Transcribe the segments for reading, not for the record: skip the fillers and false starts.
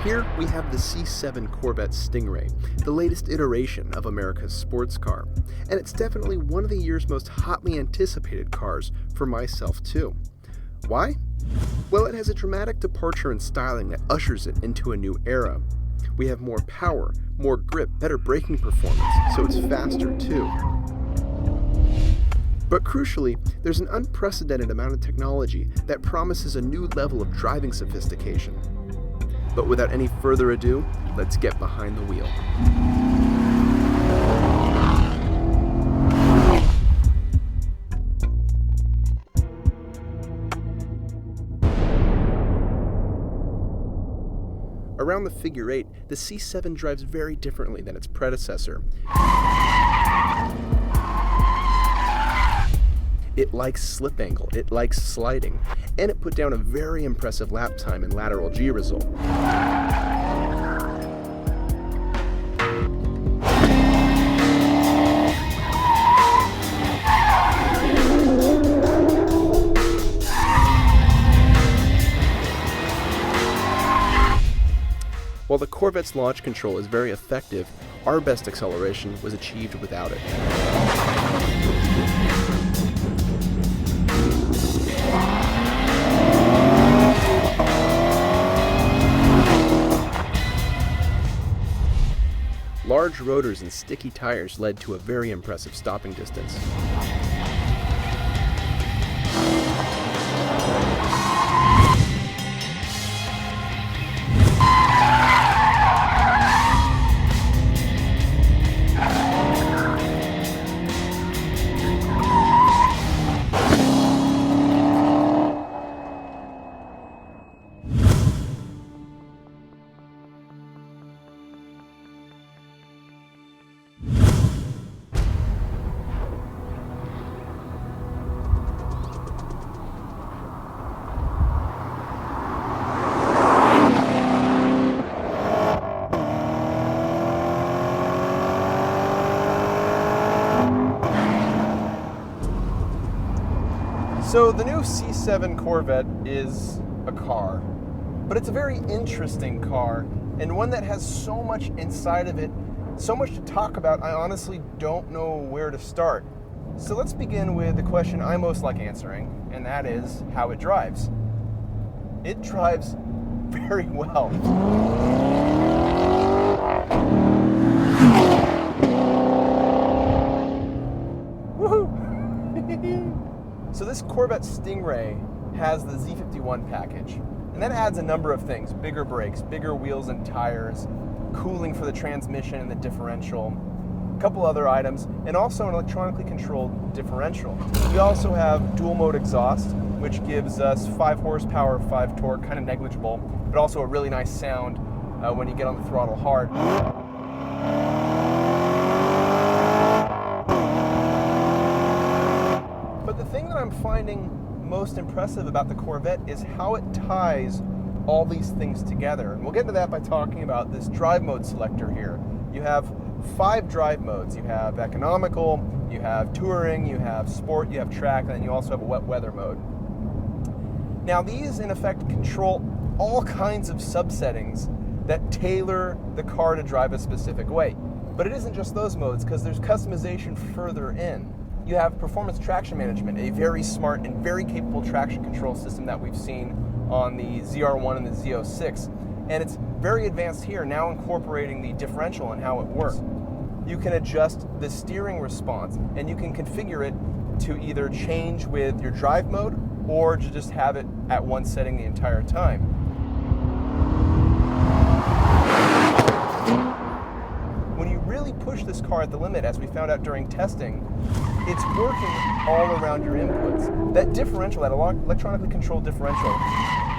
Here we have the C7 Corvette Stingray, the latest iteration of America's sports car, and it's definitely one of the year's most hotly anticipated cars for myself too. Why? Well, it has a dramatic departure in styling that ushers it into a new era. We have more power, more grip, better braking performance, so it's faster too. But crucially, there's an unprecedented amount of technology that promises a new level of driving sophistication. But without any further ado, let's get behind the wheel. Around the figure 8, the C7 drives very differently than its predecessor. It likes slip angle, it likes sliding, and it put down a very impressive lap time and lateral G result. While the Corvette's launch control is very effective, our best acceleration was achieved without it. Large rotors and sticky tires led to a very impressive stopping distance. So the new C7 Corvette is a car, but it's a very interesting car, and one that has so much inside of it, so much to talk about, I honestly don't know where to start. So let's begin with the question I most like answering, and that is how it drives. It drives very well. So this Corvette Stingray has the Z51 package, and that adds a number of things: bigger brakes, bigger wheels and tires, cooling for the transmission and the differential, a couple other items, and also an electronically controlled differential. We also have dual mode exhaust, which gives us 5 horsepower, 5 torque, kind of negligible, but also a really nice sound when you get on the throttle hard. But the thing that I'm finding most impressive about the Corvette is how it ties all these things together. And we'll get into that by talking about this drive mode selector here. You have 5 drive modes. You have economical, you have touring, you have sport, you have track, and then you also have a wet weather mode. Now these in effect control all kinds of subsettings that tailor the car to drive a specific way. But it isn't just those modes, because there's customization further in. You have performance traction management, a very smart and very capable traction control system that we've seen on the ZR1 and the Z06. And it's very advanced here, now incorporating the differential and how it works. You can adjust the steering response, and you can configure it to either change with your drive mode or to just have it at one setting the entire time. When you really push this car at the limit, as we found out during testing, it's working all around your inputs. That differential, that electronically controlled differential,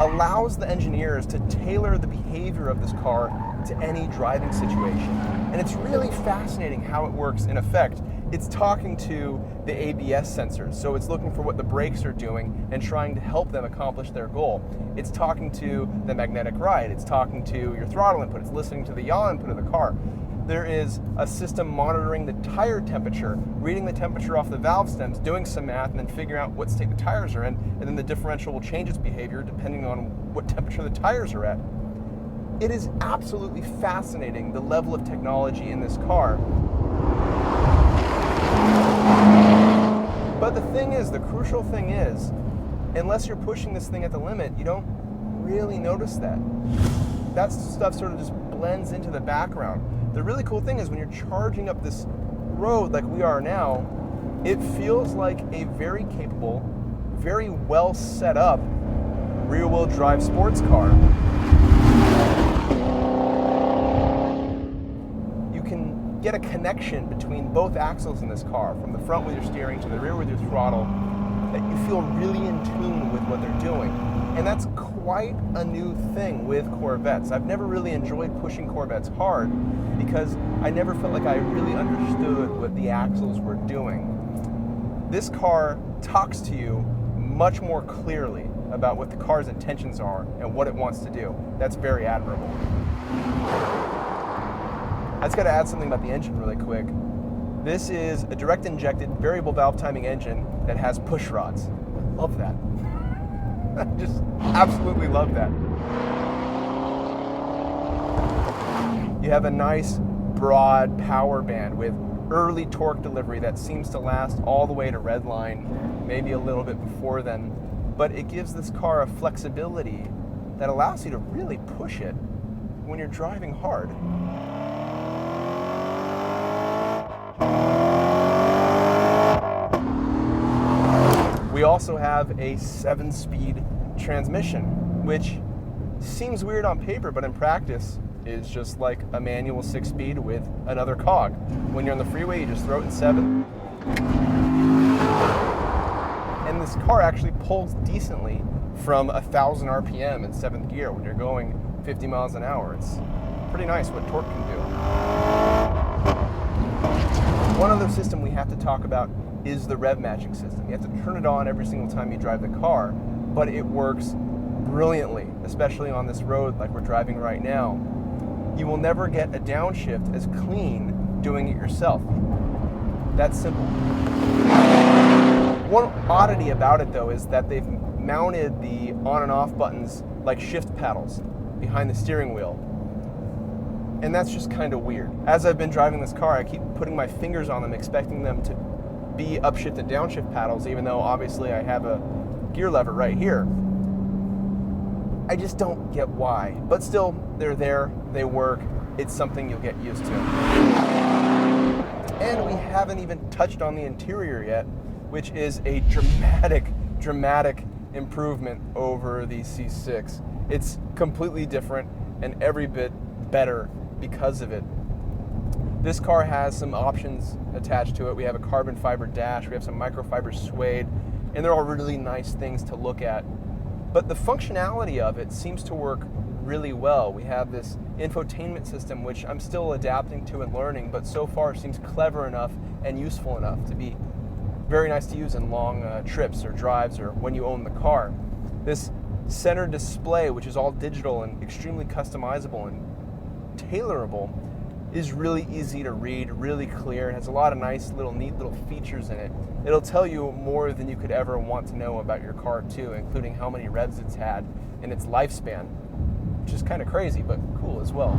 allows the engineers to tailor the behavior of this car to any driving situation. And it's really fascinating how it works in effect. It's talking to the ABS sensors, so it's looking for what the brakes are doing and trying to help them accomplish their goal. It's talking to the magnetic ride, it's talking to your throttle input, it's listening to the yaw input of the car. There is a system monitoring the tire temperature, reading the temperature off the valve stems, doing some math, and then figuring out what state the tires are in, and then the differential will change its behavior depending on what temperature the tires are at. It is absolutely fascinating, the level of technology in this car. But the thing is, the crucial thing is, unless you're pushing this thing at the limit, you don't really notice that. That stuff sort of just blends into the background. The really cool thing is when you're charging up this road like we are now, it feels like a very capable, very well set up rear-wheel drive sports car. You can get a connection between both axles in this car, from the front with your steering to the rear with your throttle, that you feel really in tune with what they're doing. And that's quite a new thing with Corvettes. I've never really enjoyed pushing Corvettes hard because I never felt like I really understood what the axles were doing. This car talks to you much more clearly about what the car's intentions are and what it wants to do. That's very admirable. I just got to add something about the engine really quick. This is a direct injected variable valve timing engine that has push rods. I love that. I just absolutely love that. You have a nice broad power band with early torque delivery that seems to last all the way to red line, maybe a little bit before then, but it gives this car a flexibility that allows you to really push it when you're driving hard. We also have a 7-speed transmission, which seems weird on paper, but in practice is just like a manual 6-speed with another cog. When you're on the freeway, you just throw it in 7. And this car actually pulls decently from 1,000 RPM in 7th gear when you're going 50 miles an hour. It's pretty nice what torque can do. One other system we have to talk about is the rev matching system. You have to turn it on every single time you drive the car, but it works brilliantly, especially on this road like we're driving right now. You will never get a downshift as clean doing it yourself. That's simple. One oddity about it though is that they've mounted the on and off buttons like shift paddles behind the steering wheel. And that's just kind of weird. As I've been driving this car, I keep putting my fingers on them, expecting them to be upshift and downshift paddles, even though obviously I have a gear lever right here. I just don't get why. But still, they're there, they work, it's something you'll get used to. And we haven't even touched on the interior yet, which is a dramatic improvement over the C6. It's completely different and every bit better because of it. This car has some options attached to it. We have a carbon fiber dash, we have some microfiber suede, and they're all really nice things to look at. But the functionality of it seems to work really well. We have this infotainment system, which I'm still adapting to and learning, but so far seems clever enough and useful enough to be very nice to use in long trips or drives or when you own the car. This center display, which is all digital and extremely customizable and tailorable, is really easy to read, really clear, and has a lot of nice neat little features in it. It'll tell you more than you could ever want to know about your car too, including how many revs it's had in its lifespan, which is kind of crazy, but cool as well.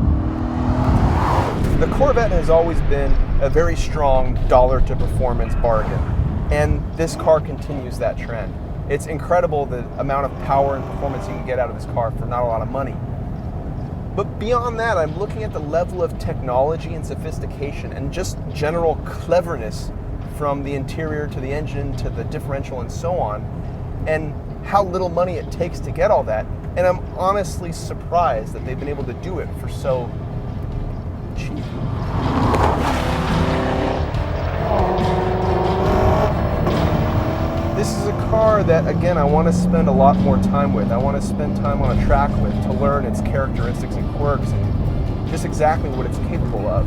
The Corvette has always been a very strong dollar to performance bargain, and this car continues that trend. It's incredible the amount of power and performance you can get out of this car for not a lot of money. But beyond that, I'm looking at the level of technology and sophistication and just general cleverness from the interior to the engine to the differential and so on, and how little money it takes to get all that. And I'm honestly surprised that they've been able to do it for so cheap. This is a car that, again, I want to spend a lot more time with. I want to spend time on a track with to learn its characteristics and quirks and just exactly what it's capable of.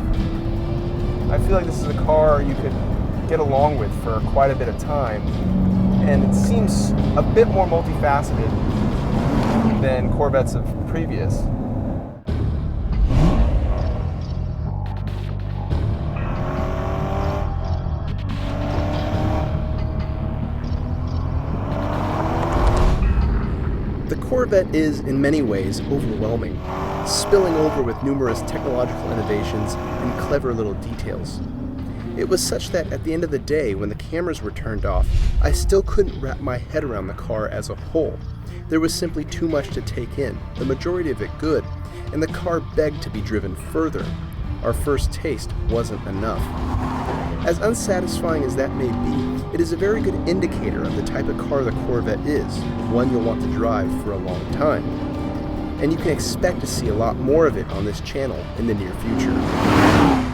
I feel like this is a car you could get along with for quite a bit of time, and it seems a bit more multifaceted than Corvettes of previous. The Corvette is, in many ways, overwhelming, spilling over with numerous technological innovations and clever little details. It was such that at the end of the day, when the cameras were turned off, I still couldn't wrap my head around the car as a whole. There was simply too much to take in, the majority of it good, and the car begged to be driven further. Our first taste wasn't enough. As unsatisfying as that may be, it is a very good indicator of the type of car the Corvette is, one you'll want to drive for a long time. And you can expect to see a lot more of it on this channel in the near future.